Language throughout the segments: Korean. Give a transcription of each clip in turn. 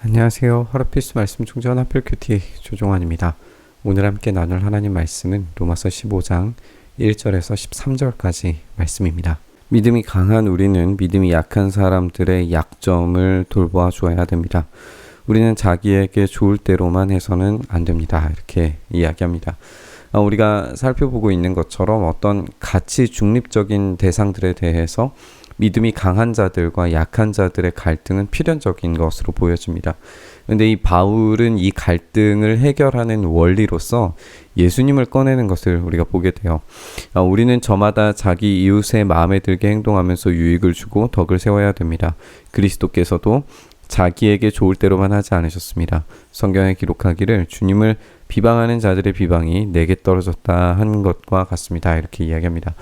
안녕하세요. 하루필수 말씀 충전 하필 큐티 조종환입니다. 오늘 함께 나눌 하나님 말씀은 로마서 15장 1절에서 13절까지 말씀입니다. 믿음이 강한 우리는 믿음이 약한 사람들의 약점을 돌보아 주어야 됩니다. 우리는 자기에게 좋을 대로만 해서는 안 됩니다. 이렇게 이야기합니다. 우리가 살펴보고 있는 것처럼 어떤 가치 중립적인 대상들에 대해서 믿음이 강한 자들과 약한 자들의 갈등은 필연적인 것으로 보여집니다. 그런데 이 바울은 이 갈등을 해결하는 원리로서 예수님을 꺼내는 것을 우리가 보게 돼요. 우리는 저마다 자기 이웃의 마음에 들게 행동하면서 유익을 주고 덕을 세워야 됩니다. 그리스도께서도 자기에게 좋을 대로만 하지 않으셨습니다. 성경에 기록하기를 주님을 비방하는 자들의 비방이 내게 떨어졌다 한 것과 같습니다. 이렇게 이야기합니다.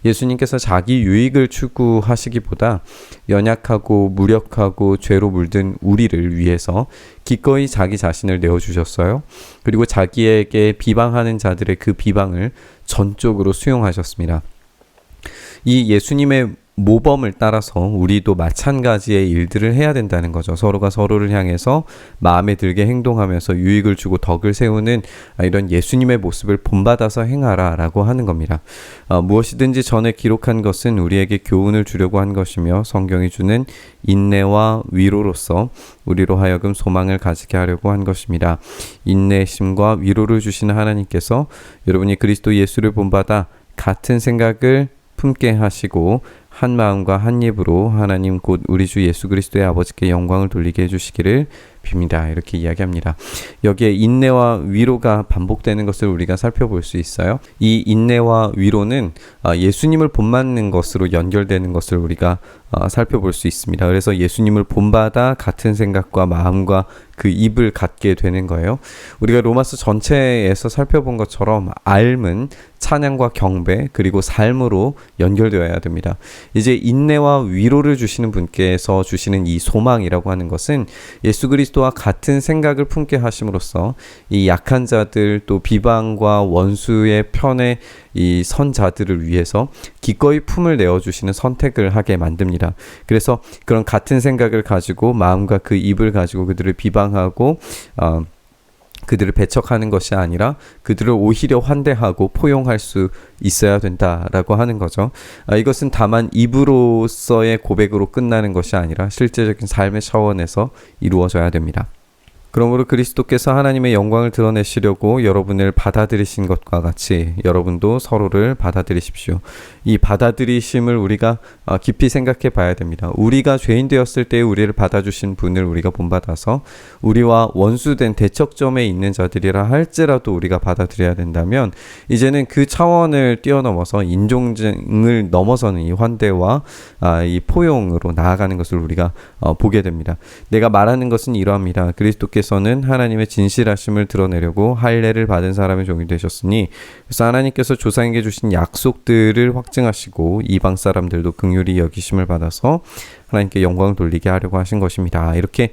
예수님께서 자기 유익을 추구하시기보다 연약하고 무력하고 죄로 물든 우리를 위해서 기꺼이 자기 자신을 내어주셨어요. 그리고 자기에게 비방하는 자들의 그 비방을 전적으로 수용하셨습니다. 이 예수님의 모범을 따라서 우리도 마찬가지의 일들을 해야 된다는 거죠. 서로가 서로를 향해서 마음에 들게 행동하면서 유익을 주고 덕을 세우는 이런 예수님의 모습을 본받아서 행하라 라고 하는 겁니다. 무엇이든지 전에 기록한 것은 우리에게 교훈을 주려고 한 것이며 성경이 주는 인내와 위로로서 우리로 하여금 소망을 가지게 하려고 한 것입니다. 인내심과 위로를 주시는 하나님께서 여러분이 그리스도 예수를 본받아 같은 생각을 품게 하시고 한 마음과 한 입으로 하나님 곧 우리 주 예수 그리스도의 아버지께 영광을 돌리게 해주시기를 빕니다. 이렇게 이야기합니다. 여기에 인내와 위로가 반복되는 것을 우리가 살펴볼 수 있어요. 이 인내와 위로는 예수님을 본받는 것으로 연결되는 것을 우리가 살펴볼 수 있습니다. 그래서 예수님을 본받아 같은 생각과 마음과 그 입을 갖게 되는 거예요. 우리가 로마서 전체에서 살펴본 것처럼 알은 찬양과 경배 그리고 삶으로 연결되어야 됩니다. 이제 인내와 위로를 주시는 분께서 주시는 이 소망이라고 하는 것은 예수 그리스도와 같은 생각을 품게 하심으로써 이 약한 자들 또 비방과 원수의 편에 이 선자들을 위해서 기꺼이 품을 내어주시는 선택을 하게 만듭니다. 그래서 그런 같은 생각을 가지고 마음과 그 입을 가지고 그들을 비방하고 그들을 배척하는 것이 아니라 그들을 오히려 환대하고 포용할 수 있어야 된다라고 하는 거죠. 이것은 다만 입으로서의 고백으로 끝나는 것이 아니라 실제적인 삶의 차원에서 이루어져야 됩니다. 그러므로 그리스도께서 하나님의 영광을 드러내시려고 여러분을 받아들이신 것과 같이 여러분도 서로를 받아들이십시오. 이 받아들이심을 우리가 깊이 생각해 봐야 됩니다. 우리가 죄인 되었을 때 우리를 받아주신 분을 우리가 본받아서 우리와 원수된 대척점에 있는 자들이라 할지라도 우리가 받아들여야 된다면 이제는 그 차원을 뛰어넘어서 인종을 넘어서는 이 환대와 이 포용으로 나아가는 것을 우리가 보게 됩니다. 내가 말하는 것은 이러합니다. 그리스도께서는 하나님의 진실하심을 드러내려고 할례를 받은 사람의 종이 되셨으니 그래서 하나님께서 조상에게 주신 약속들을 확증하시고 이방 사람들도 긍휼히 여기심을 받아서 하나님께 영광을 돌리게 하려고 하신 것입니다. 이렇게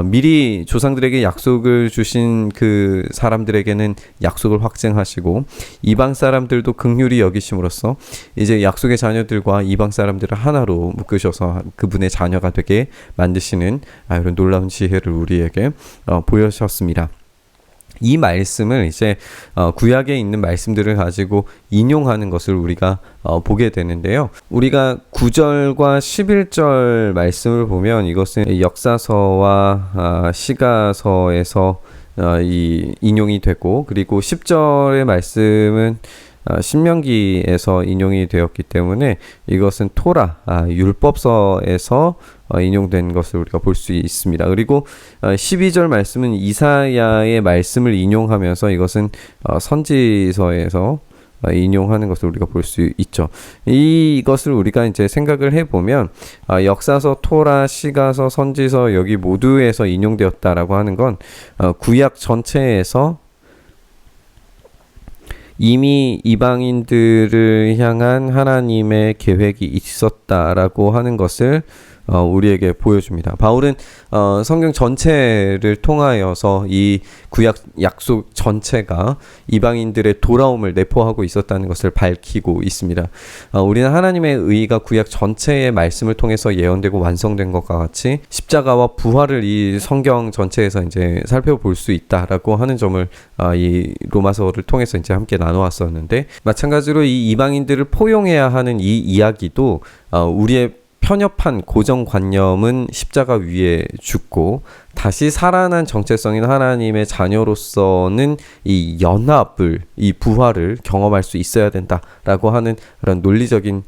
미리 조상들에게 약속을 주신 그 사람들에게는 약속을 확증하시고 이방 사람들도 긍휼히 여기심으로써 이제 약속의 자녀들과 이방 사람들을 하나로 묶으셔서 그분의 자녀가 되게 만드시는 이런 놀라운 지혜를 우리에게 보여주셨습니다. 이 말씀을 이제 구약에 있는 말씀들을 가지고 인용하는 것을 우리가 보게 되는데요. 우리가 9절과 11절 말씀을 보면 이것은 역사서와 시가서에서 이 인용이 되고 그리고 10절의 말씀은 신명기에서 인용이 되었기 때문에 이것은 토라, 율법서에서 인용된 것을 우리가 볼 수 있습니다. 그리고 12절 말씀은 이사야의 말씀을 인용하면서 이것은 선지서에서 인용하는 것을 우리가 볼 수 있죠. 이것을 우리가 이제 생각을 해보면 역사서, 토라, 시가서, 선지서 여기 모두에서 인용되었다라고 하는 건 구약 전체에서 이미 이방인들을 향한 하나님의 계획이 있었다라고 하는 것을 우리에게 보여줍니다. 바울은 성경 전체를 통하여서 이 구약 약속 전체가 이방인들의 돌아옴을 내포하고 있었다는 것을 밝히고 있습니다. 우리는 하나님의 의가 구약 전체의 말씀을 통해서 예언되고 완성된 것과 같이 십자가와 부활을 이 성경 전체에서 이제 살펴볼 수 있다라고 하는 점을 이 로마서를 통해서 이제 함께 나누었었는데, 마찬가지로 이 이방인들을 포용해야 하는 이 이야기도 우리의 편협한 고정관념은 십자가 위에 죽고 다시 살아난 정체성인 하나님의 자녀로서는 이 연합을, 이 부활을 경험할 수 있어야 된다라고 하는 그런 논리적인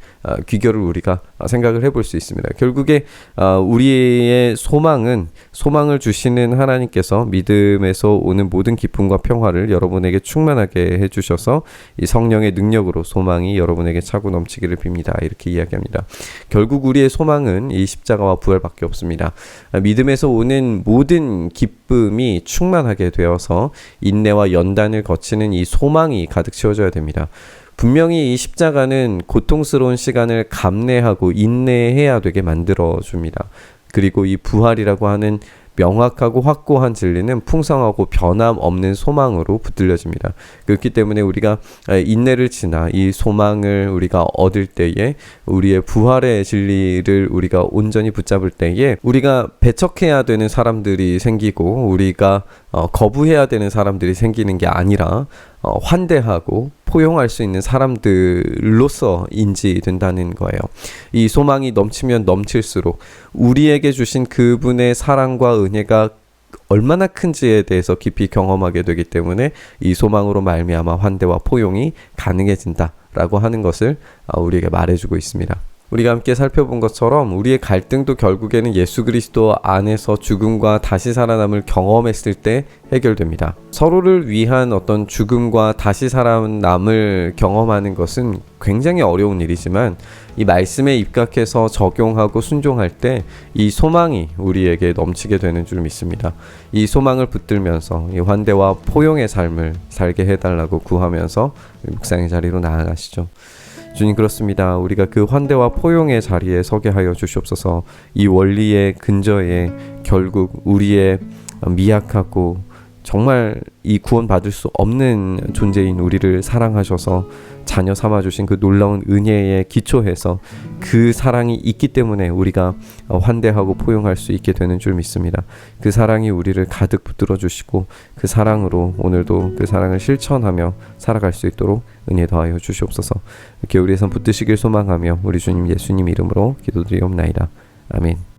귀결을 우리가 생각을 해볼 수 있습니다. 결국에 우리의 소망을 주시는 하나님께서 믿음에서 오는 모든 기쁨과 평화를 여러분에게 충만하게 해주셔서 이 성령의 능력으로 소망이 여러분에게 차고 넘치기를 빕니다. 이렇게 이야기합니다. 결국 우리의 소망은 이 십자가와 부활밖에 없습니다. 믿음에서 오는 모든 기쁨이 충만하게 되어서 인내와 연단을 거치는 이 소망이 가득 채워져야 됩니다. 분명히 이 십자가는 고통스러운 시간을 감내하고 인내해야 되게 만들어줍니다. 그리고 이 부활이라고 하는 명확하고 확고한 진리는 풍성하고 변함없는 소망으로 붙들려집니다. 그렇기 때문에 우리가 인내를 지나 이 소망을 우리가 얻을 때에, 우리의 부활의 진리를 우리가 온전히 붙잡을 때에 우리가 배척해야 되는 사람들이 생기고 우리가 거부해야 되는 사람들이 생기는 게 아니라 환대하고 포용할 수 있는 사람들로서 인지된다는 거예요. 이 소망이 넘치면 넘칠수록 우리에게 주신 그분의 사랑과 은혜가 얼마나 큰지에 대해서 깊이 경험하게 되기 때문에 이 소망으로 말미암아 환대와 포용이 가능해진다라고 하는 것을 우리에게 말해주고 있습니다. 우리가 함께 살펴본 것처럼 우리의 갈등도 결국에는 예수 그리스도 안에서 죽음과 다시 살아남을 경험했을 때 해결됩니다. 서로를 위한 어떤 죽음과 다시 살아남을 경험하는 것은 굉장히 어려운 일이지만 이 말씀에 입각해서 적용하고 순종할 때 이 소망이 우리에게 넘치게 되는 줄 믿습니다. 이 소망을 붙들면서 이 환대와 포용의 삶을 살게 해달라고 구하면서 묵상의 자리로 나아가시죠. 주님, 그렇습니다. 우리가 그 환대와 포용의 자리에 서게 하여 주시옵소서. 이 원리의 근저에 결국 우리의 미약하고 정말 이 구원받을 수 없는 존재인 우리를 사랑하셔서 자녀 삼아주신 그 놀라운 은혜에 기초해서 그 사랑이 있기 때문에 우리가 환대하고 포용할 수 있게 되는 줄 믿습니다. 그 사랑이 우리를 가득 붙들어 주시고 그 사랑으로 오늘도 그 사랑을 실천하며 살아갈 수 있도록 은혜 더하여 주시옵소서. 이렇게 우리의 손 붙드시길 소망하며 우리 주님 예수님 이름으로 기도드리옵나이다. 아멘.